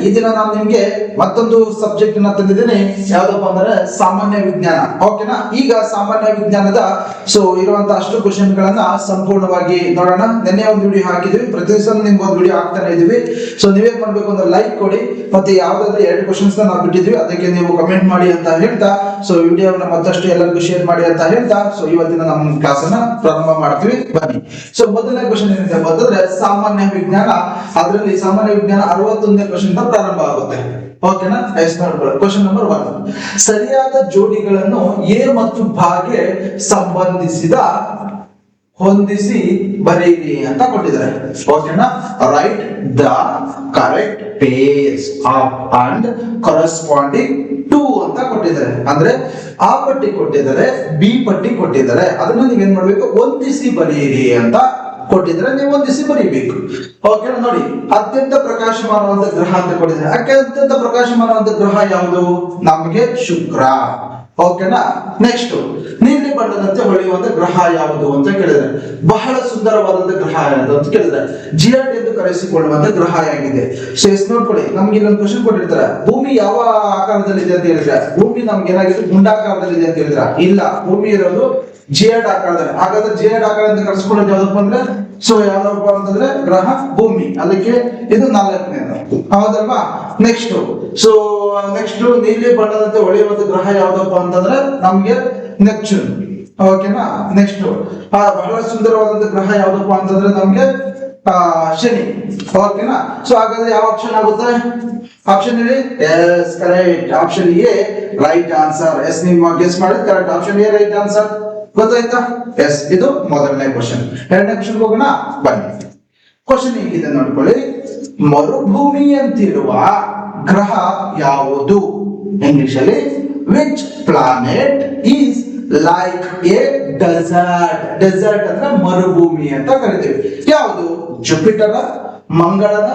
ಈ ದಿನ ನಾನು ನಿಮ್ಗೆ ಮತ್ತೊಂದು ಸಬ್ಜೆಕ್ಟ್ ಅನ್ನ ತಂದಿದ್ದೇನೆ. ಯಾವ್ದಪ್ಪ ಅಂದ್ರೆ ಸಾಮಾನ್ಯ ವಿಜ್ಞಾನ. ಓಕೆನಾ? ಈಗ ಸಾಮಾನ್ಯ ವಿಜ್ಞಾನದ ಇರುವಂತಹ ಅಷ್ಟು ಕ್ವಶನ್ ಗಳನ್ನ ಸಂಪೂರ್ಣವಾಗಿ ನೋಡೋಣ. ನಿನ್ನೆ ಒಂದು ವಿಡಿಯೋ ಹಾಕಿದ್ವಿ, ಪ್ರತಿ ದಿವಸ ನಿಮ್ಗೆ ಒಂದು ವಿಡಿಯೋ ಹಾಕ್ತಾನೆ ಇದೀವಿ. ನೀವೇನ್ ಮಾಡ್ಬೇಕು ಅಂದ್ರೆ ಲೈಕ್ ಕೊಡಿ, ಮತ್ತೆ ಯಾವ್ದಾದ್ರು 2 ಕ್ವಶನ್ಸ್ ನಾವು ಬಿಟ್ಟಿದ್ವಿ ಅದಕ್ಕೆ ನೀವು ಕಮೆಂಟ್ ಮಾಡಿ ಅಂತ ಹೇಳ್ತಾ ವಿಡಿಯೋನ ಮತ್ತಷ್ಟು ಎಲ್ಲರಿಗೂ ಶೇರ್ ಮಾಡಿ ಅಂತ ಹೇಳ್ತಾ ಇವತ್ತಿನ ನಮ್ಮ ಕ್ಲಾಸ್ ಅನ್ನ ಪ್ರಾರಂಭ ಮಾಡ್ತೀವಿ. ಬನ್ನಿ. ಮೊದಲನೇ ಕ್ವಶನ್ ಏನಿದೆ ಅಂತಂದ್ರೆ ಸಾಮಾನ್ಯ ವಿಜ್ಞಾನ. ಅದರಲ್ಲಿ ಸಾಮಾನ್ಯ ವಿಜ್ಞಾನ 61ನೇ ಕ್ವಶನ್ ಪ್ರಾರಂಭ ಆಗುತ್ತೆ. ಓಕೆನಾ? ಕ್ವಶನ್ ನಂಬರ್ 1, ಸರಿಯಾದ ಜೋಡಿಗಳನ್ನು ಎ ಮತ್ತು ಭಾಗೆ ಸಂಬಂಧಿಸಿದ ಹೊಂದಿಸಿ ಬರೆಯಿರಿ ಅಂತ ಕೊಟ್ಟಿದ್ದಾರೆ. ಓಕೆನಾ? Right the correct pairs of and corresponding to ಅಂತ ಕೊಟ್ಟಿದ್ದಾರೆ. ಅಂದ್ರೆ ಆ ಪಟ್ಟಿ ಕೊಟ್ಟಿದ್ದಾರೆ, ಬಿ ಪಟ್ಟಿ ಕೊಟ್ಟಿದ್ದಾರೆ, ಅದನ್ನ ನೀವೇನ್ ಮಾಡ್ಬೇಕು, ಹೊಂದಿಸಿ ಬರೆಯಿರಿ ಅಂತ ಕೊಟ್ಟಿದ್ರೆ ನೀವು ಹೊಂದಿಸಿ ಬರೀಬೇಕು. ಓಕೆ, ನೋಡಿ, ಅತ್ಯಂತ ಪ್ರಕಾಶಮಾನವಾದ ಗ್ರಹ ಅಂತ ಕೊಟ್ಟಿದ್ದಾರೆ. ಅತ್ಯಂತ ಪ್ರಕಾಶಮಾನವಾದ ಗ್ರಹ ಯಾವುದು? ನಮಗೆ ಶುಕ್ರ. ಓಕೆನಾ? ನೆಕ್ಸ್ಟ್, ನೀಲಿ ಬಣ್ಣದಂತೆ ಹೊಳೆಯುವಂತ ಗ್ರಹ ಯಾವುದು ಅಂತ ಕೇಳಿದ್ರೆ, ಬಹಳ ಸುಂದರವಾದಂತ ಗ್ರಹ ಯಾವುದು ಅಂತ ಕೇಳಿದ್ರೆ, ಜಿಯಾಟ್ ಎಂದು ಕರೆಸಿಕೊಳ್ಳುವಂತ ಗ್ರಹ ಆಗಿದೆ. ನೋಡ್ಕೊಳ್ಳಿ, ನಮ್ಗೆ ಇಲ್ಲೊಂದು ಕ್ವಶನ್ ಕೊಟ್ಟಿರ್ತಾರೆ, ಭೂಮಿ ಯಾವ ಆಕಾರದಲ್ಲಿ ಇದೆ ಅಂತ ಹೇಳಿದ್ರೆ, ಭೂಮಿ ನಮ್ಗೆ ಏನಾಗಿದೆ, ಗುಂಡಾಕಾರದಲ್ಲಿ ಇದೆ ಅಂತ ಹೇಳಿದ್ರ, ಇಲ್ಲ, ಭೂಮಿ ಇರೋದು ಜಿಯಾಟ್ ಆಕಾರದಲ್ಲಿ. ಹಾಗಾದ್ರೆ ಜಿಯಾಟ್ ಆಕಾರ ಅಂತ ಕರೆಸ್ಕೊಳ್ಳೋದು ಯಾವ್ದಪ್ಪ ಅಂದ್ರೆ ಯಾವ್ದಪ್ಪ ಅಂತಂದ್ರೆ ಗ್ರಹ ಭೂಮಿ. ಅದಕ್ಕೆ ಇದು 4ನೇದು, ಹೌದಲ್ವಾ? ನೆಕ್ಸ್ಟ್ ನೀಲಿ ಬಣ್ಣದಂತೆ ಹೊಳೆಯುವಂತ ಗ್ರಹ ಯಾವ್ದಪ್ಪ ಅಂತಂದ್ರೆ ನಮ್ಗೆ ನೆಪ್ಚೂನ್. ಓಕೆನಾ? ನೆಕ್ಸ್ಟ್ ಬಹಳ ಸುಂದರವಾದಂತ ಗ್ರಹ ಯಾವ್ದಪ್ಪ ಅಂತಂದ್ರೆ ನಮ್ಗೆ ಶನಿ. ಓಕೆನಾ? ಹಾಗಾದ್ರೆ ಯಾವ ಆಪ್ಷನ್ ಆಗುತ್ತೆ? ಆಪ್ಷನ್ ಹೇಳಿ. Yes, correct. Option A right answer. Yes, ನೀವು ಗೆಸ್ ಮಾಡಿದ್ correct. Option A right answer. ಗೊತ್ತಾಯ್ತಾ? ಎಸ್, ಇದು ಮೊದಲನೇ ಕ್ವಶನ್. ಎರಡನೇ ಕ್ವಶನ್ ಹೋಗೋಣ, ಬನ್ನಿ. ಕ್ವಶನ್ ಹೇಗಿದೆ ನೋಡ್ಕೊಳ್ಳಿ. ಮರುಭೂಮಿಯಂತಿರುವ ಗ್ರಹ ಯಾವುದು? ಇಂಗ್ಲಿಷ್ ಅಲ್ಲಿ which planet is like a desert. Desert ಅಂದ್ರೆ ಮರುಭೂಮಿ ಅಂತ ಕರಿತೀವಿ. ಯಾವುದು? ಜುಪಿಟರ್, ಮಂಗಳನ,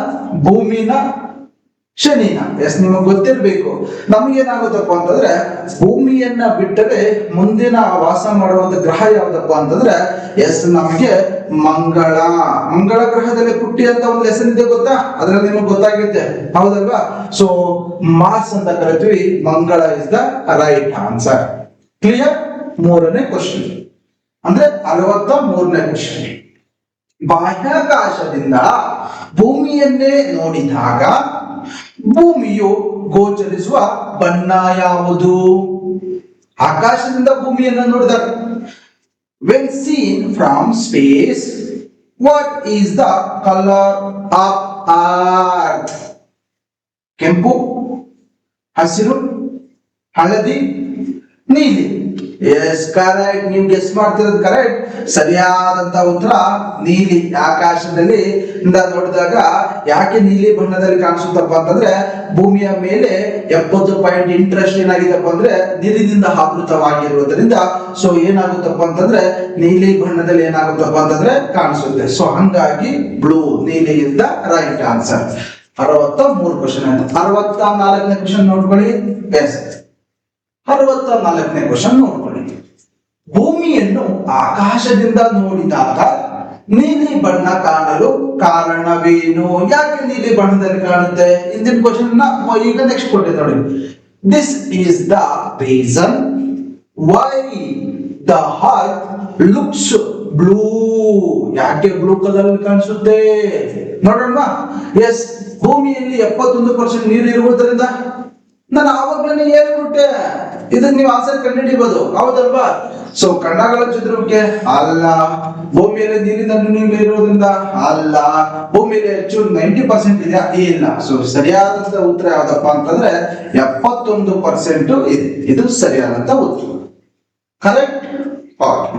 ಭೂಮಿನ, ಶನಿನ? ಎಸ್, ನಿಮಗೆ ಗೊತ್ತಿರ್ಬೇಕು. ನಮಗೇನಾಗುತ್ತಪ್ಪ ಅಂತಂದ್ರೆ ಭೂಮಿಯನ್ನ ಬಿಟ್ಟರೆ ಮುಂದಿನ ವಾಸ ಮಾಡುವಂತ ಗ್ರಹ ಯಾವ್ದಪ್ಪ ಅಂತಂದ್ರೆ ಎಸ್, ನಮಗೆ ಮಂಗಳ. ಮಂಗಳ ಗ್ರಹದಲ್ಲಿ ಪುಟ್ಟಿ ಅಂತ ಒಂದು ಲೆಸನ್ ಇದೆ, ಗೊತ್ತಾ? ಅದ್ರಲ್ಲಿ ನಿಮಗೆ ಗೊತ್ತಾಗಿರುತ್ತೆ, ಹೌದಲ್ವಾ? ಮಾರ್ಸ್ ಅಂತ ಕರಿತೀವಿ. ಮಂಗಳ is the right answer. Clear? ಮೂರನೇ ಕ್ವಶನ್ ಅಂದ್ರೆ 63ನೇ ಕ್ವಶನ್. ಬಾಹ್ಯಾಕಾಶದಿಂದ ಭೂಮಿಯನ್ನೇ ನೋಡಿದಾಗ ಭೂಮಿಯು ಗೋಚರಿಸುವ ಬಣ್ಣ ಯಾವುದು? ಆಕಾಶದಿಂದ ಭೂಮಿಯನ್ನು ನೋಡಿದಾಗ, when seen from space, what is the color of earth? ಕೆಂಪು, ಹಸಿರು, ಹಳದಿ, ನೀಲಿ. Yes, correct. ನೀವು ಗೆಸ್ ಮಾಡ್ತಿರೋದು ಕರೆಕ್ಟ್. ಸರಿಯಾದಂತ ಉತ್ತರ ನೀಲಿ. ಆಕಾಶದಲ್ಲಿ ನೋಡಿದಾಗ ಯಾಕೆ ನೀಲಿ ಬಣ್ಣದಲ್ಲಿ ಕಾಣಿಸುತ್ತಪ್ಪ ಅಂತಂದ್ರೆ ಭೂಮಿಯ ಮೇಲೆ 70 ಪಾಯಿಂಟ್ ಇಂಟ್ರೆಸ್ಟ್ ಏನಾಗಿದೆಪ್ಪ ಅಂದ್ರೆ ನೀರಿನಿಂದ ಆವೃತವಾಗಿರುವುದರಿಂದ ಏನಾಗುತ್ತಪ್ಪ ಅಂತಂದ್ರೆ ನೀಲಿ ಬಣ್ಣದಲ್ಲಿ ಏನಾಗುತ್ತಪ್ಪ ಅಂತಂದ್ರೆ ಕಾಣಿಸುತ್ತೆ. ಹಂಗಾಗಿ ಬ್ಲೂ, ನೀಲಿ is the right answer. 63 question ಆಯ್ತು. 64ನೇ ಕ್ವಶನ್ ನೋಡ್ಕೊಳ್ಳಿ. ಎಸ್, 64ನೇ ಕ್ವಶನ್ ನೋಡ್ಕೊಳ್ಳಿ. ಭೂಮಿಯನ್ನು ಆಕಾಶದಿಂದ ನೋಡಿದಾಗ ನೀಲಿ ಬಣ್ಣ ಕಾಣಲು ಕಾರಣವೇನು? ಯಾಕೆ ನೀಲಿ ಬಣ್ಣದಲ್ಲಿ ಕಾಣುತ್ತೆ? ಇಂದಿನ ಕ್ವಶನ್ ಈಗ ನೆಕ್ಸ್ಟ್ ಕೊಟ್ಟಿದೆ ನೋಡಿ. This is the reason why the earth looks blue. ಯಾಕೆ ಬ್ಲೂ ಕಲರ್ ಕಾಣಿಸುತ್ತೆ ನೋಡೋಣ. ಎಸ್, ಭೂಮಿಯಲ್ಲಿ 71% ನೀರು ಇರುವುದರಿಂದ. ನಾನು ಆವಾಗಲೇ ಹೇಳ್ಬಿಟ್ಟೆ, ಇದಕ್ಕೆ ನೀವು ಆನ್ಸರ್ ಕಂಡುಹಿಡಿಯಬಹುದು, ಹೌದಲ್ವಾ? ಖಂಡಗಳ ಚದುರುವಿಕೆ ಅಲ್ಲ, ಭೂಮಿಯಲ್ಲಿ ನೀರಿನ ನೀರು ಇರೋದ್ರಿಂದ ಅಲ್ಲ, ಭೂಮಿಯಲ್ಲಿ ಹೆಚ್ಚು 90% ಇದೆಯಾ? ಇಲ್ಲ. ಸರಿಯಾದಂತ ಉತ್ತರ ಯಾವ್ದಪ್ಪ ಅಂತಂದ್ರೆ 71% ಇದೆ. ಇದು ಸರಿಯಾದಂತ ಉತ್ತರ. ಕರೆಕ್ಟ್.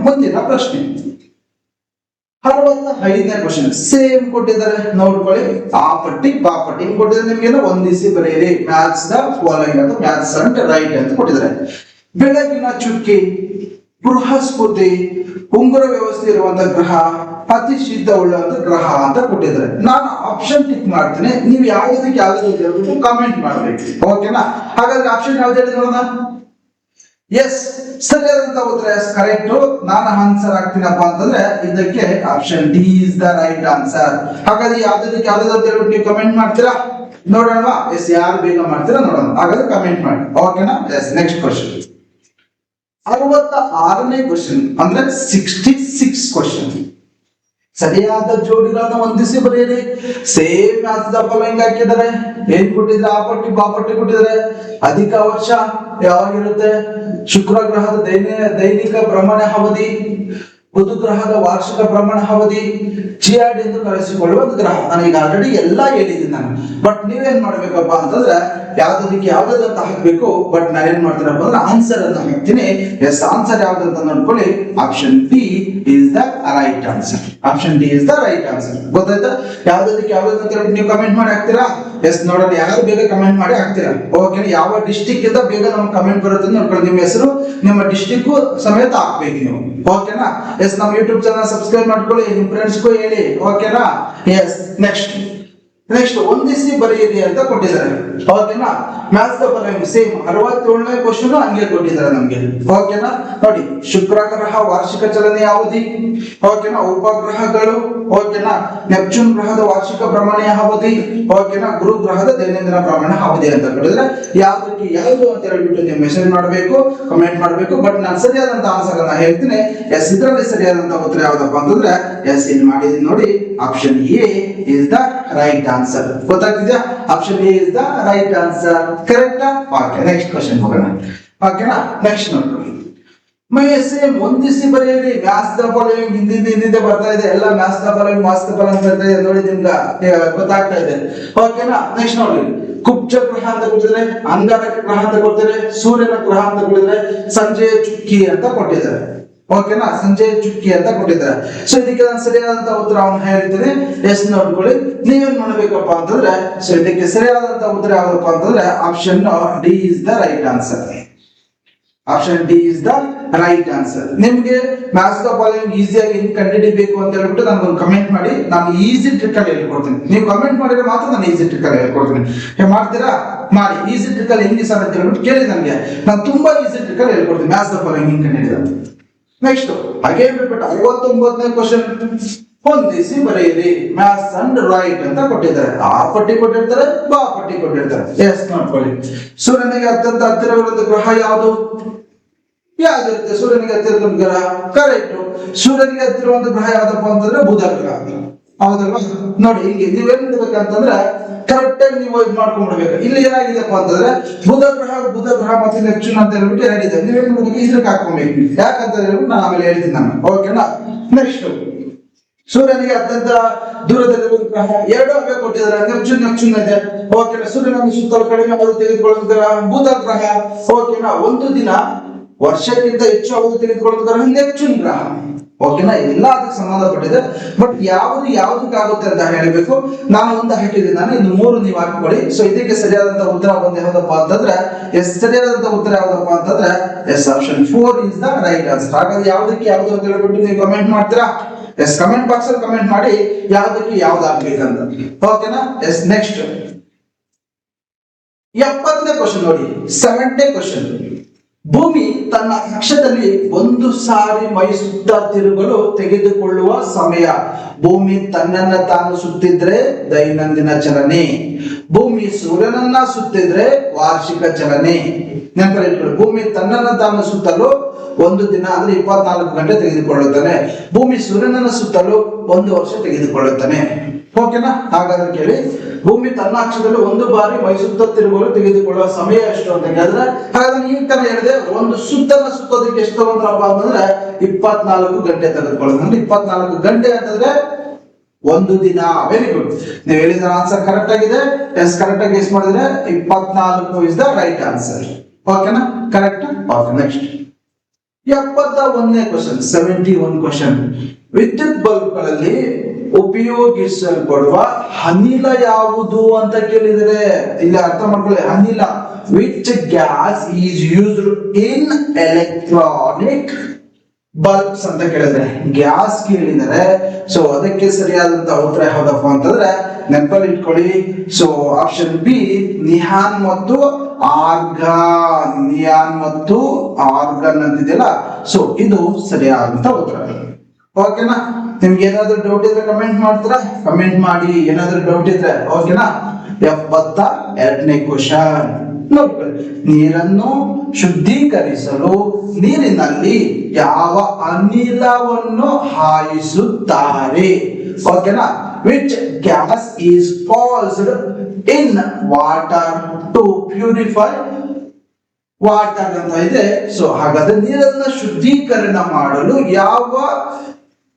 ಮುಂದಿನ ಪ್ರಶ್ನೆ 65ನೇ ಕ್ವಶನ್. ಸೇಮ್ ಕೊಟ್ಟಿದ್ದಾರೆ ನೋಡ್ಕೊಳ್ಳಿ. ಆ ಪಟ್ಟಿ ಬಾ ಪಟ್ಟಿ ಕೊಟ್ಟಿದ್ದಾರೆ. ನಿಮ್ಗೆ ಹೊಂದಿಸಿ ಬರೆಯಿರಿ. ಮ್ಯಾಥ್ಸ್ ದ ಫಾಲೋಯಿಂಗ್ ಅಂತ, ಮ್ಯಾಥ್ಸ್ ಅಂಡ್ ರೈಟ್ ಅಂತ ಕೊಟ್ಟಿದ್ದಾರೆ. ಬೆಳಗಿನ ಚುಕ್ಕಿ, ಬೃಹಸ್ಪತಿ, ಉಂಗುರ ವ್ಯವಸ್ಥೆ ಇರುವಂತ ಗ್ರಹ, ಅತಿ ಶೀತ ಉಳ್ಳುವಂತ ಗ್ರಹ ಅಂತ ಕೊಟ್ಟಿದ್ದಾರೆ. ನಾನು ಆಪ್ಷನ್ ಟಿಕ್ ಮಾಡ್ತೀನಿ, ನೀವು ಯಾವುದಕ್ಕೆ ಯಾವ್ದು ಕಾಮೆಂಟ್ ಮಾಡ್ಬೇಕು. ಓಕೆನಾ? ಹಾಗಾದ್ರೆ ಆಪ್ಷನ್ ಯಾವ್ದು ಹೇಳಿ ನೋಡೋಣ. ಎಸ್, ಸರಿಯಾದಂತ ಉತ್ತರ. Yes, correct. ನಾನು ಆನ್ಸರ್ ಆಗ್ತೀನಪ್ಪ ಅಂತಂದ್ರೆ ಇದಕ್ಕೆ option D is the right answer. ಹಾಗಾದ್ರೆ ಯಾವ್ದಕ್ಕೆ ಯಾವ್ದು ಅಂತ ಹೇಳ್ಬಿಟ್ಟು ನೀವು ಕಮೆಂಟ್ ಮಾಡ್ತೀರಾ? ನೋಡೋಣವಾ? ಎಸ್, ಯಾರು ಬೇಗ ಮಾಡ್ತೀರಾ ನೋಡೋಣ. ಹಾಗಾದ್ರೆ ಕಮೆಂಟ್ ಮಾಡಿ, ಓಕೆನಾ? ಎಸ್, ನೆಕ್ಸ್ಟ್ ಕ್ವಶನ್ 66ನೇ ಕ್ವಶನ್ ಅಂದ್ರೆ 66 ಕ್ವಶನ್. ಸರಿಯಾದ ಜೋಡಿಗಳನ್ನು ಹೊಂದಿಸಿ ಬರೆಯಿರಿ. ಸೇಮ್ ಮ್ಯಾಥ್ಸ್ ಫಾಲೋಯಿಂಗ್ ಹಾಕಿದ್ದಾರೆ. ಏನ್ ಕೊಟ್ಟಿದ್ರೆ ಆ ಪಟ್ಟಿ ಬಾ ಪಟ್ಟಿ ಕೊಟ್ಟಿದ್ದಾರೆ. ಅಧಿಕ ವರ್ಷ ಯಾವಾಗಿರುತ್ತೆ? ಶುಕ್ರ ಗ್ರಹದ ದೈನಿಕ ಭ್ರಮಣ ಅವಧಿ, ಬುಧ ಗ್ರಹದ ವಾರ್ಷಿಕ ಭ್ರಮಣ ಅವಧಿ, ಜಿಯಾಡ್ ಎಂದು ಕರೆಸಿಕೊಳ್ಳುವ ಒಂದು ಗ್ರಹ. ನಾನು ಈಗ ಆಲ್ರೆಡಿ ಎಲ್ಲಾ ಹೇಳಿದ್ದೀನಿ ನಾನು. ಬಟ್ ನೀವೇನ್ ಮಾಡ್ಬೇಕಪ್ಪ ಅಂತಂದ್ರೆ ಯಾವ್ದಕ್ಕೆ ಯಾವ್ದಂತ ಹಾಕ್ಬೇಕು. ಬಟ್ ನಾನೇನ್ ಮಾಡ್ತೀನಪ್ಪ ಅಂದ್ರೆ ಆನ್ಸರ್ ಅನ್ನ ಹಾಕ್ತೀನಿ. ಎಸ್, ಆನ್ಸರ್ ಯಾವ್ದಂತ ನೋಡ್ಕೊಳ್ಳಿ. Option D is the right answer. Option D is the right answer. ಗೊತ್ತಾಯ್ತಾ? ಯಾವ್ದಕ್ಕೆ ಯಾವ್ದಂತ ಹೇಳ್ಬಿಟ್ಟು ನೀವು ಕಮೆಂಟ್ ಮಾಡಿ ಹಾಕ್ತೀರಾ? ಎಸ್, ನೋಡೋಣ ಯಾರು ಬೇಗ ಕಮೆಂಟ್ ಮಾಡಿ ಹಾಕ್ತೀರಾ. ಓಕೆ, ಯಾವ ಡಿಸ್ಟಿಕ್ ಇಂದ ಬೇಗ ನಮ್ಗೆ ಕಮೆಂಟ್ ಬರುತ್ತೆ ನೋಡ್ಕೊಳ್ಳಿ. ನಿಮ್ಮ ಹೆಸರು, ನಿಮ್ಮ ಡಿಸ್ಟಿಕ್ ಸಮೇತ ಹಾಕ್ಬೇಕು ನೀವು. ಓಕೆನಾ? ಎಸ್, ನಮ್ಮ ಯೂಟ್ಯೂಬ್ ಚಾನಲ್ ಸಬ್ಸ್ಕ್ರೈಬ್ ಮಾಡ್ಕೊಳ್ಳಿ, ನಿಮ್ಮ ಫ್ರೆಂಡ್ಸ್ಗೂ ಹೇಳಿ. ಓಕೆನಾ? ಎಸ್, ನೆಕ್ಸ್ಟ್ ಹೊಂದಿಸಿ ಬರೆಯಿರಿ ಅಂತ ಕೊಟ್ಟಿದ್ದಾರೆ. ಓಕೆನಾ? ಮ್ಯಾಥ್ಸ್ ದ ಫಾಲೋಯಿಂಗ್ ಸೇಮ್ 67ನೇ ಕ್ವಶನ್ ಹಂಗೆ ಕೊಟ್ಟಿದ್ದಾರೆ ನಮ್ಗೆ. ಓಕೆನಾ? ನೋಡಿ, ಶುಕ್ರ ಗ್ರಹ ವಾರ್ಷಿಕ ಚಲನೆಯ ಅವಧಿ, ಓಕೆನಾ, ಉಪಗ್ರಹಗಳು, ಓಕೆನಾ, ನೆಪ್ಚೂನ್ ಗ್ರಹದ ವಾರ್ಷಿಕ ಭ್ರಮಣೆಯ ಅವಧಿ, ಓಕೆನಾ, ಗುರು ಗ್ರಹದ ದೈನಂದಿನ ಭ್ರಮಣ ಅವಧಿ ಅಂತ ಕೊಟ್ಟಿದ್ರೆ ಯಾವ್ದಕ್ಕೆ ಯಾವುದು ಅಂತ ಹೇಳ್ಬಿಟ್ಟು ನೀವು ಮೆಸೇಜ್ ಮಾಡಬೇಕು, ಕಮೆಂಟ್ ಮಾಡಬೇಕು. ಬಟ್ ನಾನು ಸರಿಯಾದಂತ ಆನ್ಸರ್ ಅನ್ನ ಹೇಳ್ತೀನಿ. ಎಸ್, ಇದರಲ್ಲಿ ಸರಿಯಾದಂತ ಉತ್ತರ ಯಾವ್ದಪ್ಪ ಅಂತಂದ್ರೆ ಎಸ್, ಇಲ್ಲಿ ಮಾಡಿದೀನಿ ನೋಡಿ, option A is the right answer. ಗೊತ್ತಾಗ್ತಿದ್ಯಾ? Option A is the right answer. ಕರೆಕ್ಟಾ? ಓಕೆ, ನೆಕ್ಸ್ಟ್ ಕ್ವಶನ್ ಹೋಗೋಣ. ಓಕೆನಾ? ನೆಕ್ಸ್ಟ್ ನೋಡ್ಕೊಳ್ಳಿ. ಸೇಮ್ ಹೊಂದಿಸಿ ಬರೆಯಿರಿ. ಮ್ಯಾಥ್ಸ್ ದ ಫಾಲೋಯಿಂಗ್ ಹಿಂದೆ ಬರ್ತಾ ಇದೆ. ಎಲ್ಲ ಮ್ಯಾಥ್ಸ್ ದ ಫಾಲೋಯಿಂಗ್ ಅಂತ ಇದೆ ನೋಡಿ, ನಿಮ್ಗೆ ಗೊತ್ತಾಗ್ತಾ ಇದೆ. ಓಕೆನಾ? ನೆಕ್ಸ್ಟ್ ನೋಡಿ, ಕುಬ್ಜ ಗ್ರಹ ಅಂತ ಕೊಟ್ಟಿದ್ದಾರೆ, ಅಂಗಾರಕ ಗ್ರಹ ಅಂತ ಕೊಟ್ಟಿದ್ದಾರೆ, ಸೂರ್ಯನ ಗ್ರಹ ಅಂತ ಕೊಟ್ಟಿದ್ದಾರೆ, ಸಂಜೆಯ ಚುಕ್ಕಿ ಅಂತ ಕೊಟ್ಟಿದ್ದಾರೆ. ಓಕೆನಾ? ಸಂಜೆಯ ಚುಕ್ಕಿ ಅಂತ ಕೊಟ್ಟಿದ್ದಾರೆ. ಸೊ ಇದಕ್ಕೆ ನಾನು ಸರಿಯಾದಂತ ಉತ್ತರವನ್ನು ಹೇಳ್ತೀನಿ. ಎಸ್, ನೋಡ್ಕೊಳ್ಳಿ. ನೀವೇನ್ ಮಾಡಬೇಕಪ್ಪ ಅಂತಂದ್ರೆ, ಸೊ ಇದಕ್ಕೆ ಸರಿಯಾದಂತ ಉತ್ತರ ಯಾವ್ದಪ್ಪ ಅಂತಂದ್ರೆ option D is the right answer. Option D is the right answer. ನಿಮ್ಗೆ ಮ್ಯಾಥ್ಸ್ ದ ಫಾಲೋಯಿಂಗ್ ಈಸಿಯಾಗಿ ಹೆಂಗ್ ಕಂಡುಹಿಡಿಬೇಕು ಅಂತ ಹೇಳ್ಬಿಟ್ಟು ನನಗೊಂದು ಕಮೆಂಟ್ ಮಾಡಿ. ನಾನು ಈಸಿ ಟ್ರಿಕ್ ಅಲ್ಲಿ ಹೇಳ್ಕೊಡ್ತೀನಿ. ನೀವು ಕಮೆಂಟ್ ಮಾಡಿದ್ರೆ ಮಾತ್ರ ನಾನು ಈಸಿ ಟ್ರಿಕ್ ಅಲ್ಲಿ ಹೇಳ್ಕೊಡ್ತೀನಿ. ಮಾಡ್ತೀರಾ? ಮಾಡಿ. ಈಸಿ ಟ್ರಿಕ್ ಅಲ್ಲಿ ಹೆಂಗೆ ಸರ್ ಅಂತ ಹೇಳ್ಬಿಟ್ಟು ಕೇಳಿ ನನಗೆ. ನಾನು ತುಂಬಾ ಈಸಿ ಟ್ರಿಕ್ ಅಲ್ಲಿ ಹೇಳ್ಕೊಡ್ತೀನಿ ಮ್ಯಾಥ್ಸ್ ದ ಫಾಲೋಯಿಂಗ್ ಹೆಂಗ್ ಕಂಡುಹಿಡಿದ. ನೆಕ್ಸ್ಟ್ ಅಗೇನ್ ರಿಪೀಟ್ 69ನೇ ಕ್ವಶನ್. ಹೊಂದಿಸಿ ಬರೆಯಿರಿ. ಮ್ಯಾಥ್ಸ್ ಅಂಡ್ ರೈಟ್ ಅಂತ ಕೊಟ್ಟಿದ್ದಾರೆ. ಆ ಪಟ್ಟಿ ಕೊಟ್ಟಿರ್ತಾರೆ, ಬಾ ಪಟ್ಟಿ ಕೊಟ್ಟಿರ್ತಾರೆ. ಎಸ್, ನೋಡ್ಕೊಳ್ಳಿ. ಸೂರ್ಯನಿಗೆ ಅತ್ಯಂತ ಹತ್ತಿರವಿರುವ ಗ್ರಹ ಯಾವುದು? ಯಾವ್ದಿರುತ್ತೆ? ಸೂರ್ಯನಿಗೆ ಹತ್ತಿರದ ಗ್ರಹ. ಕರೆಕ್ಟ್. ಸೂರ್ಯನಿಗೆ ಹತ್ತಿರುವಂತ ಗ್ರಹ ಯಾವ್ದಪ್ಪ ಅಂತಂದ್ರೆ ಬುಧ ಗ್ರಹ. ಹೌದಲ್ವಾ? ನೋಡಿ, ಹಿಂಗೆ ನೀವೇನ್ ಮಾಡ್ಬೇಕಂತಂದ್ರೆ ಕರೆಕ್ಟ್ ಆಗಿ ನೀವು ಇದು ಮಾಡ್ಕೊಂಡ್ಬಿಡ್ಬೇಕು. ಇಲ್ಲಿ ಏನಾಗಿದೆಪ್ಪ ಅಂತಂದ್ರೆ ಬುಧ ಗ್ರಹ ಮತ್ತೆ ನೆಪ್ಚೂನ್ ಅಂತ ಹೇಳ್ಬಿಟ್ಟು ಏನಾಗಿದೆ, ನೀವೇನ್ ಮಾಡ್ಬೇಕು, ಇದಕ್ಕೆ ಹಾಕೊಬೇಕು. ಯಾಕಂತ ಹೇಳ್ಬಿಟ್ಟು ನಾನು ಆಮೇಲೆ ಹೇಳ್ತೀನಿ ನಾನು. ಓಕೆನಾ? ನೆಕ್ಸ್ಟ್, ಸೂರ್ಯನಿಗೆ ಅತ್ಯಂತ ದೂರದಲ್ಲಿರುವ ಗ್ರಹ ಎರಡು ಅವೇ ಕೊಟ್ಟಿದ್ದಾರೆ. ನೆಪ್ಚೂನ್ ಇದೆ. ಓಕೆನಾ? ಸೂರ್ಯನ ಸುತ್ತಲೂ ಕಡಿಮೆ ಅವಧಿ ತೆಗೆದುಕೊಳ್ಳುವ ಗ್ರಹ ಬುಧ ಗ್ರಹ. ಓಕೆನಾ? ಒಂದು ದಿನ ವರ್ಷಕ್ಕಿಂತ ಹೆಚ್ಚು ಅವಧಿ ತೆಗೆದುಕೊಳ್ಳುವ ಗ್ರಹ ನೆಪ್ಚೂನ್ ಗ್ರಹ. ಓಕೆನಾ? ಎಲ್ಲ ಅದಕ್ಕೆ ಸಂಬಂಧಪಟ್ಟಿದೆ. ಬಟ್ ಯಾವ್ದಕ್ಕಾಗುತ್ತೆ ಅಂತ ಹೇಳಬೇಕು. ನಾನು ಒಂದು ಹಾಕಿದ್ದೀನಿ, ನಾನು ಇನ್ನು 3 ನೀವು ಹಾಕಿಕೊಳ್ಳಿ. ಸೊ ಇದಕ್ಕೆ ಸರಿಯಾದಂತ ಉತ್ತರ ಬಂದು ಯಾವ್ದಪ್ಪ ಅಂತಂದ್ರೆ ಎಸ್, ಸರಿಯಾದಂತ ಉತ್ತರ ಯಾವ್ದಪ್ಪ ಅಂತಂದ್ರೆ yes, option 4 is the right answer. ಹಾಗಾದ್ರೆ ಯಾವ್ದಕ್ಕೆ ಯಾವ್ದು ಅಂತ ಹೇಳ್ಬಿಟ್ಟು ನೀವು ಕಮೆಂಟ್ ಮಾಡ್ತೀರಾ? ಎಸ್, ಕಮೆಂಟ್ ಬಾಕ್ಸ್ ಅಲ್ಲಿ ಕಮೆಂಟ್ ಮಾಡಿ ಯಾವ್ದಕ್ಕೆ ಯಾವ್ದು ಆಗ್ಬೇಕಂತ. ಓಕೆನಾ? ಎಸ್, ನೆಕ್ಸ್ಟ್ 70ನೇ ಕ್ವಶನ್ ನೋಡಿ. 70ನೇ ಕ್ವಶನ್. ಭೂಮಿ ತನ್ನ ಅಕ್ಷದಲ್ಲಿ ಒಂದು ಸಾರಿ ಮೈ ಸುತ್ತ ತಿರುಗಲು ತೆಗೆದುಕೊಳ್ಳುವ ಸಮಯ. ಭೂಮಿ ತನ್ನನ್ನ ತಾನು ಸುತ್ತಿದ್ರೆ ದೈನಂದಿನ ಚಲನೆ. ಭೂಮಿ ಸೂರ್ಯನನ್ನ ಸುತ್ತಿದ್ರೆ ವಾರ್ಷಿಕ ಚಲನೆ. ನೆನಪಿಟ್ಕೊಳ್ಳಿ, ಭೂಮಿ ತನ್ನನ್ನ ತಾನು ಸುತ್ತಲು ಒಂದು ದಿನ ಅಂದ್ರೆ 24 ಗಂಟೆ ತೆಗೆದುಕೊಳ್ಳುತ್ತಾನೆ. ಭೂಮಿ ಸೂರ್ಯನನ್ನ ಸುತ್ತಲು 1 ವರ್ಷ ತೆಗೆದುಕೊಳ್ಳುತ್ತಾನೆ. ಓಕೆನಾ? ಹಾಗಾದ್ರೆ ಕೇಳಿ, ಭೂಮಿ ತನ್ನ ಅಕ್ಷದಲ್ಲಿ ಒಂದು ಬಾರಿ ಮೈ ಸುತ್ತ ತಿರುಗಲು ತೆಗೆದುಕೊಳ್ಳುವ ಸಮಯ ಎಷ್ಟು ಅಂತ ಹೇಳಿದ್ರೆ, ಹಾಗಾದ್ರೆ ಈ ತರ ಹೇಳಿದೆ, ಒಂದು ಸುತ್ತನ್ನ ಸುತ್ತೋದಕ್ಕೆ ಎಷ್ಟು ತಗೊಂಡ್ರಪ್ಪ ಅಂತಂದ್ರೆ 24 ಗಂಟೆ ತೆಗೆದುಕೊಳ್ಳೋದು. ಅಂದ್ರೆ 24 ಗಂಟೆ ಅಂತಂದ್ರೆ ಒಂದು ದಿನ. Very good. ನೀವು ಹೇಳಿದ ಆನ್ಸರ್ ಕರೆಕ್ಟ್ ಆಗಿದೆ. ಎಸ್, ಕರೆಕ್ಟ್ ಆಗಿ ಗೆಸ್ ಮಾಡಿದ್ರೆ 24 ಇಸ್ ದ ರೈಟ್ ಆನ್ಸರ್. ಓಕೆನಾ? ಕರೆಕ್ಟ್. ಓಕೆ, ನೆಕ್ಸ್ಟ್ 71ನೇ ಕ್ವಶನ್. 71 ಕ್ವಶನ್. ವಿದ್ಯುತ್ ಬಲ್ಬ್ಗಳಲ್ಲಿ ಉಪಯೋಗಿಸಲ್ಪಡುವ ಅನಿಲ ಯಾವುದು ಅಂತ ಕೇಳಿದರೆ, ಇಲ್ಲಿ ಅರ್ಥ ಮಾಡ್ಕೊಳ್ಳಿ. ಅನಿಲ, which gas is used in electronic bulbs ಅಂತ ಕೇಳಿದ್ರೆ, ಗ್ಯಾಸ್ ಕೇಳಿದರೆ ಸೊ ಅದಕ್ಕೆ ಸರಿಯಾದಂತ ಉತ್ತರ ಯಾವ್ದಪ್ಪ ಅಂತಂದ್ರೆ ನೆನಪಲ್ಲಿ ಇಟ್ಕೊಳ್ಳಿ. ಸೊ ಆಪ್ಷನ್ ಬಿ ನಿಹಾನ್ ಮತ್ತು ಆರ್ಗಾನ್. ನಿಯಾನ್ ಮತ್ತು ಆರ್ಗನ್ ಅಂತಿದೆಯಲ್ಲ, ಸೊ ಇದು ಸರಿಯಾದಂತ ಉತ್ತರ. ಓಕೆನಾ? ನಿಮ್ಗೆ ಏನಾದ್ರು ಡೌಟ್ ಇದ್ರೆ ಕಮೆಂಟ್ ಮಾಡ್ತೀರಾ? ಕಮೆಂಟ್ ಮಾಡಿ ಏನಾದ್ರು ಡೌಟ್ ಇದ್ರೆ. ಓಕೆನಾ? 72ನೇ ಕ್ವಶನ್ ನೋಡ್ಕೊಳ್ಳಿ. ನೀರನ್ನು ಶುದ್ಧೀಕರಿಸಲು ನೀರಿನಲ್ಲಿ ಯಾವ ಅನಿಲವನ್ನು ಹಾಯಿಸುತ್ತಾರೆ? ಓಕೆನಾ? Which gas is passed in water to purify water ಅಂತ ಇದೆ. ಸೊ ಹಾಗಾದ್ರೆ ನೀರನ್ನ ಶುದ್ಧೀಕರಣ ಮಾಡಲು ಯಾವ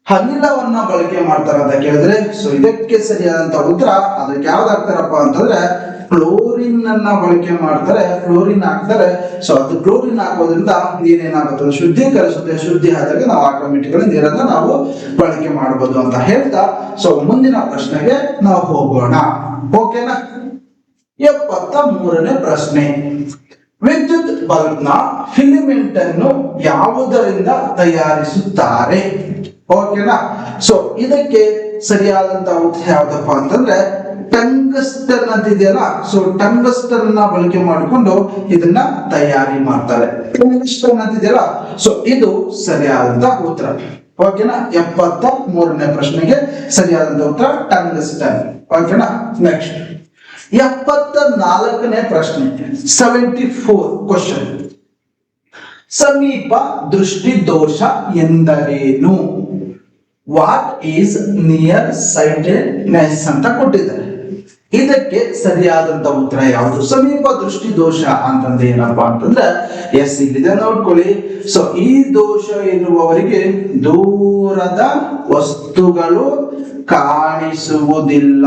ಅನಿಲವನ್ನ ಬಳಕೆ ಮಾಡ್ತಾರೆ ಅಂತ ಕೇಳಿದ್ರೆ, ಸೊ ಇದಕ್ಕೆ ಸರಿಯಾದಂತ ಉತ್ತರ ಅದಕ್ಕೆ ಯಾವ್ದು ಹಾಕ್ತಾರಪ್ಪ ಅಂತಂದ್ರೆ ಕ್ಲೋರಿನ್ ಅನ್ನ ಬಳಕೆ ಮಾಡ್ತಾರೆ. ಕ್ಲೋರಿನ್ ಹಾಕ್ತಾರೆ. ಸೊ ಅದು ಕ್ಲೋರಿನ್ ಹಾಕೋದ್ರಿಂದ ನೀರೇನಾಗುತ್ತೆ ಶುದ್ಧೀಕರಿಸುತ್ತೆ. ಶುದ್ಧಿ ಆದಾಗ ನಾವು ಆಟೋಮೆಟಿಕಲಿ ನೀರನ್ನ ನಾವು ಬಳಕೆ ಮಾಡಬಹುದು ಅಂತ ಹೇಳ್ತಾ, ಸೊ ಮುಂದಿನ ಪ್ರಶ್ನೆಗೆ ನಾವು ಹೋಗೋಣ. ಓಕೆನಾ? 73ನೇ ಪ್ರಶ್ನೆ. ವಿದ್ಯುತ್ ಬಲ್ಬ್ನ ಫಿಲಿಮೆಂಟ್ ಅನ್ನು ಯಾವುದರಿಂದ ತಯಾರಿಸುತ್ತಾರೆ? ಓಕೆನಾ? ಸೊ ಇದಕ್ಕೆ ಸರಿಯಾದಂತ ಉತ್ತರ ಯಾವ್ದಪ್ಪ ಅಂತಂದ್ರೆ ಟಂಗಸ್ಟನ್ ಅಂತ ಇದೆಯಲ್ಲ, ಸೊ ಟಂಗಸ್ಟನ್ ನ ಬಳಕೆ ಮಾಡಿಕೊಂಡು ಇದನ್ನ ತಯಾರಿ ಮಾಡ್ತಾರೆ. ಟಂಗಸ್ಟನ್ ಅಂತ ಇದೆಯಲ್ಲ, ಸೊ ಇದು ಸರಿಯಾದಂತ ಉತ್ತರ. ಓಕೆನಾ? 73ನೇ ಪ್ರಶ್ನೆಗೆ ಸರಿಯಾದಂತ ಉತ್ತರ ಟಂಗಸ್ಟನ್. ಓಕೆನಾ? ನೆಕ್ಸ್ಟ್ 74ನೇ ಪ್ರಶ್ನೆ. 74 ಕ್ವಶನ್. ಸಮೀಪ ದೃಷ್ಟಿ ದೋಷ ಎಂದರೇನು? ವಾಟ್ ಈಸ್ ನಿಯರ್ ಸೈಟೆಡ್ನೆಸ್ ಅಂತ ಕೊಟ್ಟಿದ್ದಾರೆ. ಇದಕ್ಕೆ ಸರಿಯಾದಂತ ಉತ್ತರ ಯಾವುದು? ಸಮೀಪ ದೃಷ್ಟಿ ದೋಷ ಅಂತಂದ್ರೆ ಏನಪ್ಪಾ ಅಂತಂದ್ರೆ ಎಸ್ ಇಲ್ಲಿದೆ ನೋಡ್ಕೊಳ್ಳಿ. ಸೊ ಈ ದೋಷ ಇರುವವರಿಗೆ ದೂರದ ವಸ್ತುಗಳು ಕಾಣಿಸುವುದಿಲ್ಲ.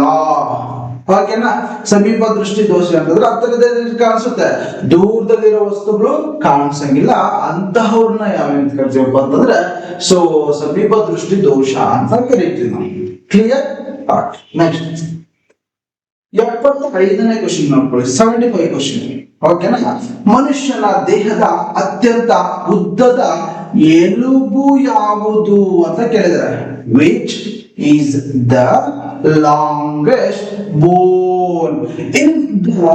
ಓಕೆನಾ? ಸಮೀಪ ದೃಷ್ಟಿ ದೋಷ ಅಂತಂದ್ರೆ ಹತ್ತಿರದಲ್ಲಿ ಕಾಣಿಸುತ್ತೆ, ದೂರದಲ್ಲಿರೋ ವಸ್ತುಗಳು ಕಾಣಿಸಂಗಿಲ್ಲ. ಅಂತಹವ್ರನ್ನ ಯಾವ ಕರಿತೀವಪ್ಪ ಅಂತಂದ್ರೆ ಸೊ ಸಮೀಪ ದೃಷ್ಟಿ ದೋಷ ಅಂತ ಕರಿತೀವಿ ನಾವು. ಕ್ಲಿಯರ್? ನೆಕ್ಸ್ಟ್ 75ನೇ ಕ್ವಶನ್ ನೋಡ್ಕೊಳ್ಳಿ. 75 ಕ್ವಶನ್. ಓಕೆನಾ? ಮನುಷ್ಯನ ದೇಹದ ಅತ್ಯಂತ ಉದ್ದದ ಎಲುಬು ಯಾವುದು ಅಂತ ಕೇಳಿದ್ದಾರೆ. Which is the longest bone in the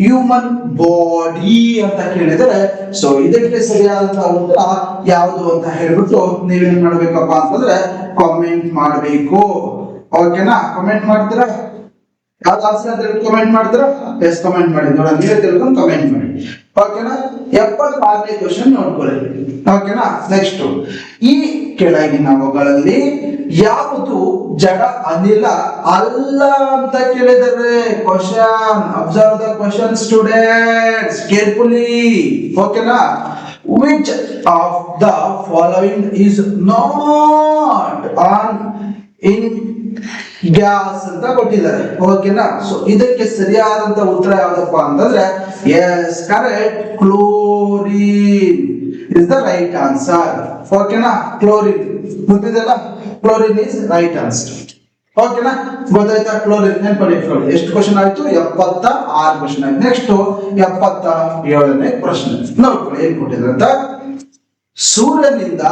human body ಅಂತ ಕೇಳಿದರೆ, ಸೊ ಇದಕ್ಕೆ ಸರಿಯಾದಂತಹ ಉತ್ತರ ಯಾವುದು ಅಂತ ಹೇಳ್ಬಿಟ್ಟು ನೀವೇನ್ ಮಾಡ್ಬೇಕಪ್ಪ ಅಂತಂದ್ರೆ ಕಾಮೆಂಟ್ ಮಾಡಬೇಕು. ಓಕೆನಾ? ಕಾಮೆಂಟ್ ಮಾಡ್ತೀರಾ? ಯಾವ್ದು ಆನ್ಸರ್ ಅಂತ ಹೇಳಿ ಕಮೆಂಟ್ ಮಾಡ್ತೀರಾ? ಎಸ್ ಕಮೆಂಟ್ ಮಾಡಿ ನೋಡ, ನೀವೇ ತಿಳ್ಕೊಂಡು ಕಮೆಂಟ್ ಮಾಡಿ. ಓಕೆನಾ? 76ನೇ ಕ್ವಶನ್ ನೋಡ್ಕೊಳ್ಳಿ. ಓಕೆನಾ? ನೆಕ್ಸ್ಟ್ ಈ ಕೆಳಗಿನವುಗಳಲ್ಲಿ ಯಾವುದು ಜಡ ಅನಿಲ ಅಲ್ಲ ಅಂತ ಕೇಳಿದರೆ question. Observe the question students carefully. ಓಕೆನಾ? Which of the following is not an ಇನ್ ಗ್ಯಾಸ್ ಅಂತ ಕೊಟ್ಟಿದ್ದಾರೆ. ಓಕೆನಾ? ಸೊ ಇದಕ್ಕೆ ಸರಿಯಾದಂತ ಉತ್ತರ ಯಾವ್ದಪ್ಪ ಅಂತಂದ್ರೆ yes correct, chlorine is the right answer. ಓಕೆನಾ? ಕ್ಲೋರಿನ್ ಗೊತ್ತಿದೆಲ್ಲ, ಕ್ಲೋರಿನ್ ಇಸ್ ರೈಟ್ ಆನ್ಸರ್. ಓಕೆನಾ? ಗೊತ್ತಾಯ್ತಾ? ಕ್ಲೋರಿನ್ ನೆನ್ಪಡಿಟ್ಕೊಳ್ಳಿ. ಎಷ್ಟು ಕ್ವಶನ್ ಆಯ್ತು? 76 ಕ್ವಶನ್ ಆಯ್ತು. ನೆಕ್ಸ್ಟ್ 77ನೇ ಪ್ರಶ್ನೆ ನೋಡ್ಕೊಳ್ಳಿ. ಏನ್ ಕೊಟ್ಟಿದ್ರೆ ಅಂತ, ಸೂರ್ಯನಿಂದ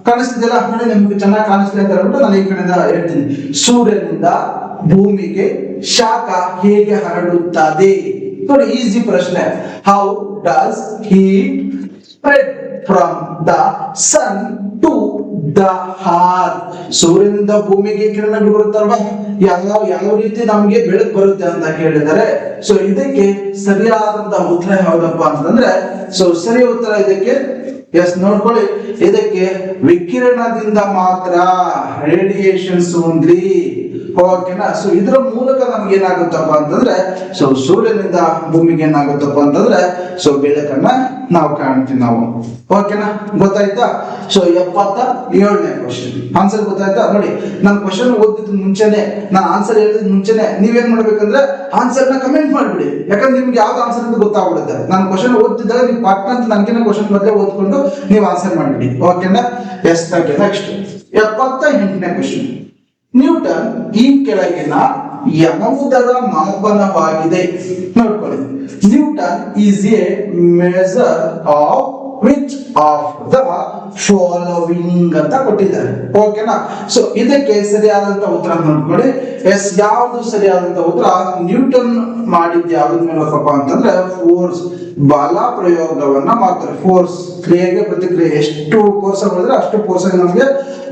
ಕಾಣಿಸ್ತಿದೆಯಲ್ಲ ನೋಡಿ, ನಿಮ್ಗೆ ಚೆನ್ನಾಗಿ ಕಾಣಿಸ್ಲಿ ಅಂತ ಹೇಳ್ಬಿಟ್ಟು ನಾನು ಈ ಕಡೆಯಿಂದ ಹೇಳ್ತೀನಿ. ಸೂರ್ಯನಿಂದ ಭೂಮಿಗೆ ಶಾಖ ಹೇಗೆ ಹರಡುತ್ತದೆ? ನೋಡಿ, ಈಸಿ ಪ್ರಶ್ನೆ. How does heat spread from the sun to the earth? ಸೂರ್ಯನಿಂದ ಭೂಮಿಗೆ ಕಿರಣಗಳು ಬರುತ್ತಲ್ವಾ, ಯಾವ ರೀತಿ ನಮ್ಗೆ ಬೆಳಕು ಬರುತ್ತೆ ಅಂತ ಕೇಳಿದರೆ, ಸೊ ಇದಕ್ಕೆ ಸರಿಯಾದಂತ ಉತ್ತರ ಯಾವ್ದಪ್ಪ ಅಂತಂದ್ರೆ, ಸೊ ಸರಿ ಉತ್ತರ ಇದಕ್ಕೆ ಎಸ್ ನೋಡ್ಕೊಳ್ಳಿ. ಇದಕ್ಕೆ ವಿಕಿರಣದಿಂದ ಮಾತ್ರ, ರೇಡಿಯೇಷನ್ಸ್ ಓನ್ಲಿ. ಓಕೆನಾ? ಸೊ ಇದರ ಮೂಲಕ ನಮ್ಗೆ ಏನಾಗುತ್ತಪ್ಪ ಅಂತಂದ್ರೆ, ಸೊ ಸೂರ್ಯನಿಂದ ಭೂಮಿಗೆ ಏನಾಗುತ್ತಪ್ಪ ಅಂತಂದ್ರೆ ಸೊ ಬೆಳಕನ್ನ ನಾವು ಕಾಣ್ತೀವಿ ನಾವು. ಓಕೆನಾ? ಗೊತ್ತಾಯ್ತಾ? ಸೊ 77ನೇ ಕ್ವಶನ್ ಆನ್ಸರ್ ಗೊತ್ತಾಯ್ತಾ? ನೋಡಿ, ನಾನು ಕ್ವಶನ್ ಓದಿದ ಮುಂಚೆನೆ, ನಾನು ಆನ್ಸರ್ ಹೇಳಿದ ಮುಂಚೆನೆ ನೀವೇನ್ ಮಾಡ್ಬೇಕಂದ್ರೆ ಆನ್ಸರ್ ನ ಕಮೆಂಟ್ ಮಾಡ್ಬಿಡಿ. ಯಾಕಂದ್ರೆ ನಿಮ್ಗೆ ಯಾವ್ದು ಆನ್ಸರ್ ಅಂತ ಗೊತ್ತಾಗ್ಬಿಡುತ್ತೆ. ನಾನು ಕ್ವಶನ್ ಓದ್ತಿದ್ದಾಗ ನೀವು ಪಟ್ ಅಂತ ನನ್ಗಿನ ಕ್ವಶನ್ ಮೊದಲೇ ಓದ್ಕೊಂಡು ನೀವು ಆನ್ಸರ್ ಮಾಡ್ಬಿಡಿ. ಓಕೆನಾ? ಎಸ್. ನೆಕ್ಸ್ಟ್ 78ನೇ ಕ್ವಶನ್. ನ್ಯೂಟನ್ ಈ ಕೆಳಗಿನ ಯಾವುದರ ಮಾಪನವಾಗಿದೆ? ನೋಡ್ಕೊಳ್ಳಿ. Newton is a measure of which of the following ಅಂತ ಕೊಟ್ಟಿದ್ದಾರೆ. ಓಕೆನಾ? ಸೊ ಇದಕ್ಕೆ ಸರಿಯಾದಂತ ಉತ್ತರ ನೋಡ್ಕೊಳ್ಳಿ. ಎಸ್ ಯಾವುದು ಸರಿಯಾದಂತ ಉತ್ತರ? ನ್ಯೂಟನ್ ಮಾಡಿದ್ದ ಯಾವ್ದು ಮೂಲಕಪ್ಪ ಅಂತಂದ್ರೆ ಫೋರ್ಸ್, ಬಲ ಪ್ರಯೋಗವನ್ನ ಮಾಡ್ತಾರೆ. ಫೋರ್ಸ್ ಕ್ರಿಯೆಗೆ ಪ್ರತಿಕ್ರಿಯೆ, ಎಷ್ಟು ಫೋರ್ಸ್ ಮಾಡಿದ್ರೆ ಅಷ್ಟು ಫೋರ್ಸ್ ನಮ್ಗೆ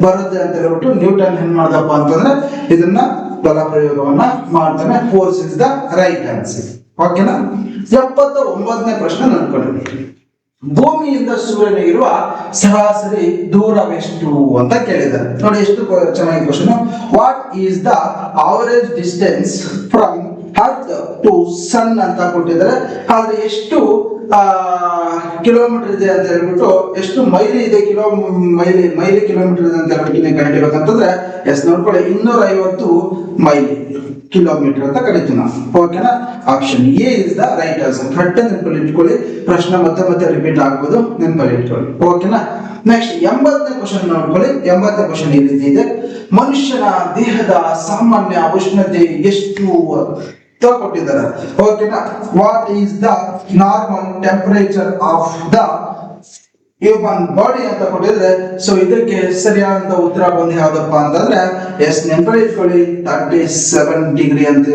ಬರುತ್ತೆ ಅಂತ ಹೇಳ್ಬಿಟ್ಟು ನ್ಯೂಟನ್ ಏನ್ ಮಾಡ್ದಪ್ಪ ಅಂತಂದ್ರೆ ಇದನ್ನ ಬಲ ಪ್ರಯೋಗವನ್ನ ಮಾಡ್ತಾನೆ. Force is the right answer. ಓಕೆನಾ? 79ನೇ ಪ್ರಶ್ನೆ ನೋಡ್ಕೊಳ್ಳಿ. ಭೂಮಿಯಿಂದ ಸೂರ್ಯನಿಗಿರುವ ಸರಾಸರಿ ದೂರವೆಷ್ಟು ಅಂತ ಕೇಳಿದ್ದಾರೆ. ನೋಡಿ ಎಷ್ಟು ಚೆನ್ನಾಗಿ question. What is the average distance from earth to sun ಅಂತ ಕೊಟ್ಟಿದ್ದಾರೆ. ಆದ್ರೆ ಎಷ್ಟು ಕಿಲೋಮೀಟರ್ ಇದೆ ಅಂತ ಹೇಳ್ಬಿಟ್ಟು, ಎಷ್ಟು ಮೈಲಿ ಇದೆ ಮೈಲಿ ಕಿಲೋಮೀಟರ್ ಇದೆ ಅಂತ ಹೇಳ್ಬಿಟ್ಟು ಕಂಡಿಡ್ಬೇಕಂತಂದ್ರೆ ಎಸ್ ನೋಡ್ಕೊಳ್ಳಿ, 250 ಮೈಲಿ ಕಿಲೋಮೀಟರ್ ಅಂತ ಕರಿತೀವಿ ನಾವು. ಓಕೆನಾ? Option A is the right answer. Correct ನೆನಪಲ್ಲಿ ಇಟ್ಕೊಳ್ಳಿ. ಪ್ರಶ್ನೆ ಮತ್ತೆ ರಿಪೀಟ್ ಆಗ್ಬೋದು, ನೆನಪಲ್ಲಿ ಇಟ್ಕೊಳ್ಳಿ. ಓಕೆನಾ? ನೆಕ್ಸ್ಟ್ 80ನೇ ಕ್ವಶನ್ ನೋಡ್ಕೊಳ್ಳಿ. 80ನೇ ಕ್ವಶನ್ ಈ ರೀತಿ ಇದೆ. ಮನುಷ್ಯನ ದೇಹದ ಸಾಮಾನ್ಯ ಉಷ್ಣತೆ ಎಷ್ಟು ಅಂತ ಕೊಟ್ಟಿದ್ದಾರೆ. ಓಕೆನಾ? What is the normal temperature of the human body ಅಂತ ಕೊಟ್ಟಿದ್ರೆ, ಸೊ ಇದಕ್ಕೆ ಸರಿಯಾದಂತ ಉತ್ತರ ಬಂದು ಯಾವ್ದಪ್ಪ ಅಂತಂದ್ರೆ ಎಸ್ ನೆನಪಲ್ಲಿ ಇಟ್ಕೊಳ್ಳಿ, 37 ಡಿಗ್ರಿ ಅಂತ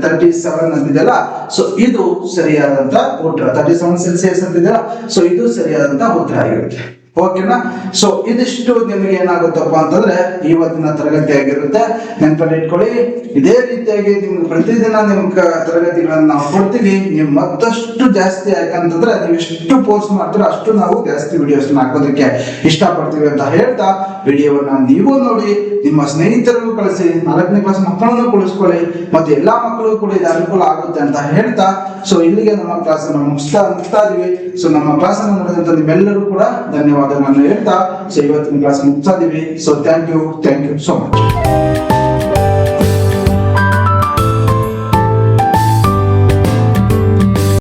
37 ಅಂತಿದೆಯಲ್ಲ, ಸೊ ಇದು ಸರಿಯಾದಂತ ಉತ್ತರ. 37 ಸೆಲ್ಸಿಯಸ್ ಅಂತಿದೆಯಲ್ಲ, ಸೊ ಇದು ಸರಿಯಾದಂತ ಉತ್ತರ ಆಗಿರುತ್ತೆ. ಓಕೆನಾ? ಸೊ ಇದಿಷ್ಟು ನಿಮಗೆ ಏನಾಗುತ್ತಪ್ಪ ಅಂತಂದ್ರೆ ಇವತ್ತಿನ ತರಗತಿ ಆಗಿರುತ್ತೆ. ನೆನಪಲ್ಲಿ ಇಟ್ಕೊಳ್ಳಿ. ಇದೇ ರೀತಿಯಾಗಿ ನಿಮ್ಗೆ ಪ್ರತಿದಿನ ನಿಮ್ಗೆ ತರಗತಿಗಳನ್ನ ನಾವು ಕೊಡ್ತೀವಿ. ನೀವು ಮತ್ತಷ್ಟು ಜಾಸ್ತಿ ಯಾಕಂತಂದ್ರೆ ನೀವು ಎಷ್ಟು ಪೋಸ್ಟ್ ಮಾಡ್ತೀರೋ ಅಷ್ಟು ನಾವು ಜಾಸ್ತಿ ವಿಡಿಯೋಸ್ ಹಾಕೋದಕ್ಕೆ ಇಷ್ಟಪಡ್ತೀವಿ ಅಂತ ಹೇಳ್ತಾ, ವಿಡಿಯೋವನ್ನ ನೀವು ನೋಡಿ ನಿಮ್ಮ ಸ್ನೇಹಿತರಿಗೂ ಕಳಿಸಿ, 4ನೇ ಕ್ಲಾಸ್ ಮಕ್ಕಳನ್ನು ಕುಳಿಸ್ಕೊಳ್ಳಿ, ಮತ್ತೆ ಎಲ್ಲಾ ಮಕ್ಕಳಿಗೂ ಕೂಡ ಇದು ಅನುಕೂಲ ಆಗುತ್ತೆ ಅಂತ ಹೇಳ್ತಾ, ಸೊ ಇಲ್ಲಿಗೆ ನಮ್ಮ ಕ್ಲಾಸ್ ಅನ್ನು ಮುಗಿಸ್ತಾ ಇದೀವಿ. ಸೊ ನಮ್ಮ ಕ್ಲಾಸ್ ಅನ್ನು ನೋಡಿದಂತ ನಿಮ್ಮೆಲ್ಲರೂ ಕೂಡ ಧನ್ಯವಾದಗಳನ್ನು ಹೇಳ್ತಾ, ಸೊ ಇವತ್ತಿನ ಕ್ಲಾಸ್ ಮುಗಿಸ್ತಾ ಇದೀವಿ. So thank you so much.